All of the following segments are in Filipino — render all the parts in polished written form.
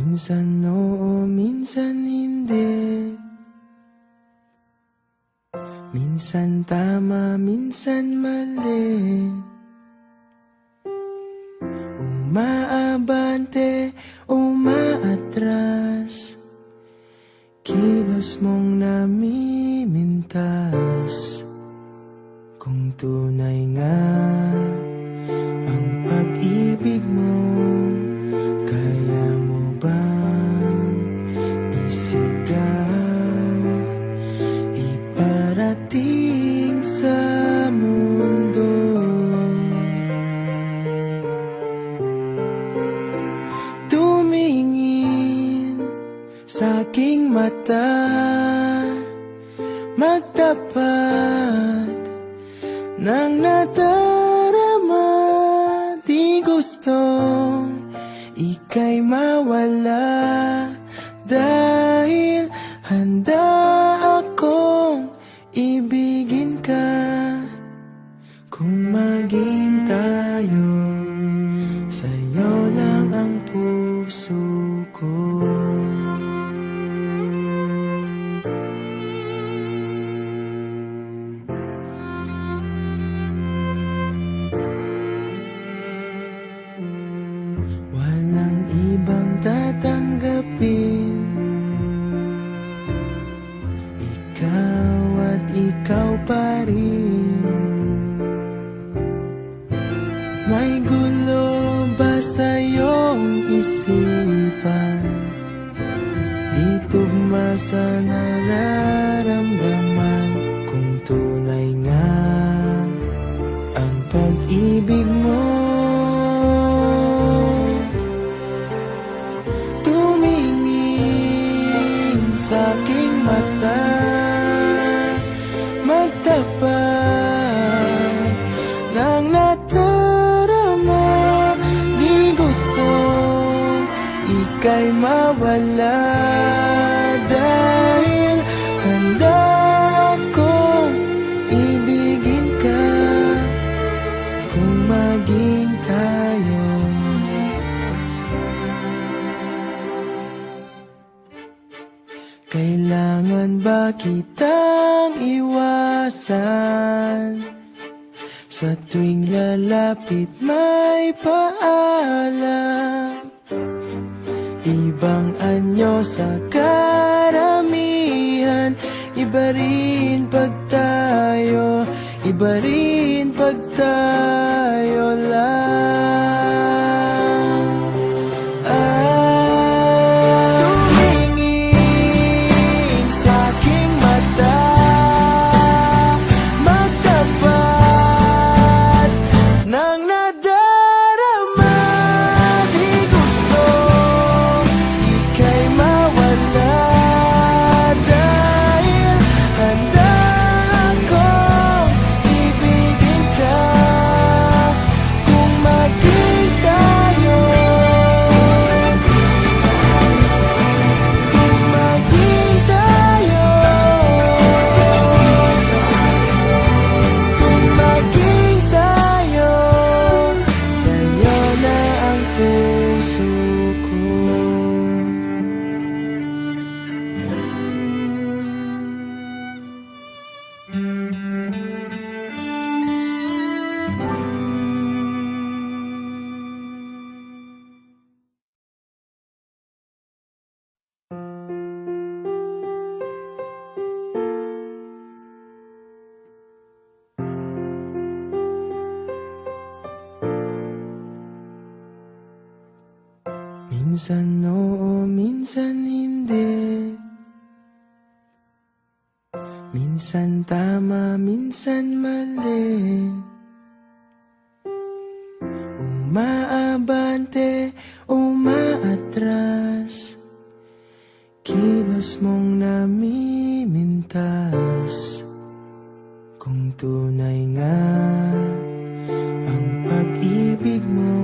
Minsan oo, minsan hindi. Minsan tama, minsan mali. Umaabante, umaatras. Kilos mong namimintas. Kung tunay nga ang pag-ibig mo, kaya mo bang isigaw, iparating sa mundo? Tumingin sa aking mata, magtapat ng nadarama. Di gustong ika'y mawala, dahil handa akong ibigin ka. Kung maging tayo, sa'yo lang ang puso ko. Walang ibang tatanggapin, ikaw at ikaw pa rin. May gulo ba sa iyong isipan? Di tugma sa nararamdaman. Kung tunay nga ang pag-ibig mo, sa aking mata, magtapat ng nadarama. Di gusto ika'y mawala, dahil handa akong ibigin ka. Kung maging tayo, kailangan ba kitang iwasan? Sa tuwing lalapit may paalam, ibang anyo sa karamihan. Iba rin pag tayo, iba rin pag tayo lang. Minsan oo, minsan hindi. Minsan tama, minsan mali. Umaabante, umaatras. Kilos mong namimintas. Kung tunay nga ang pag-ibig mo,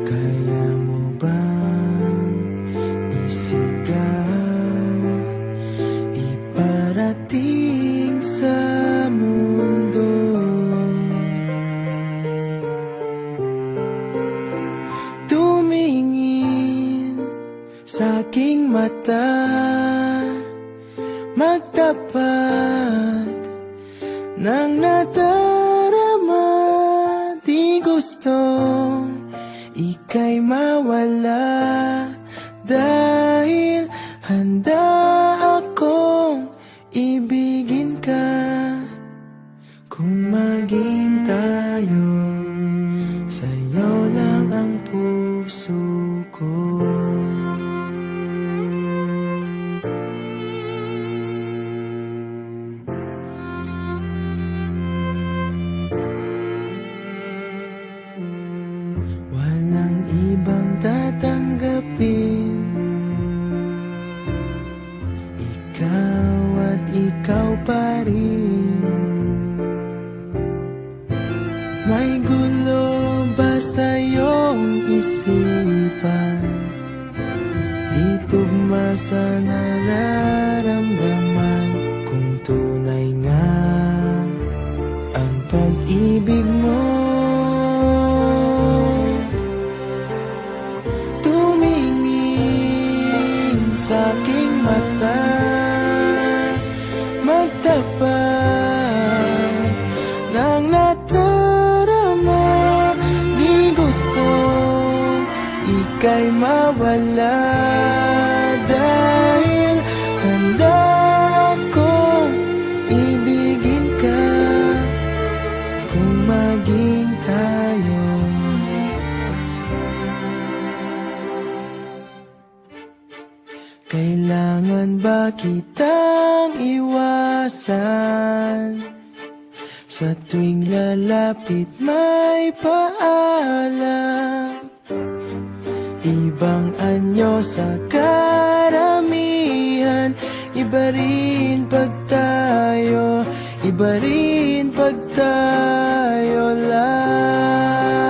kaya mo bang isigaw, iparating sa mundo? Tumingin sa aking mata, magtapat ng nadarama. Di gustong ika'y mawala, dahil handa akong ibigin ka. Kung maging tayo, sa'yo lang ang puso ko. Walang ibang tatanggapin, ikaw at ikaw pa rin. May gulo ba sa iyong isipan? Di tugma sa nararamdaman. Kung tunay nga ang pag-ibig mo, tumingin sa aking mata, magtapat ng nadarama. Di gusto ika'y mawala, dahil handa akong ibigin ka. Kung maging tayo, kailangan ba kitang iwasan? Sa tuwing lalapit may paalam, ibang anyo sa karamihan. Iba rin pag tayo, iba rin pag tayo lang.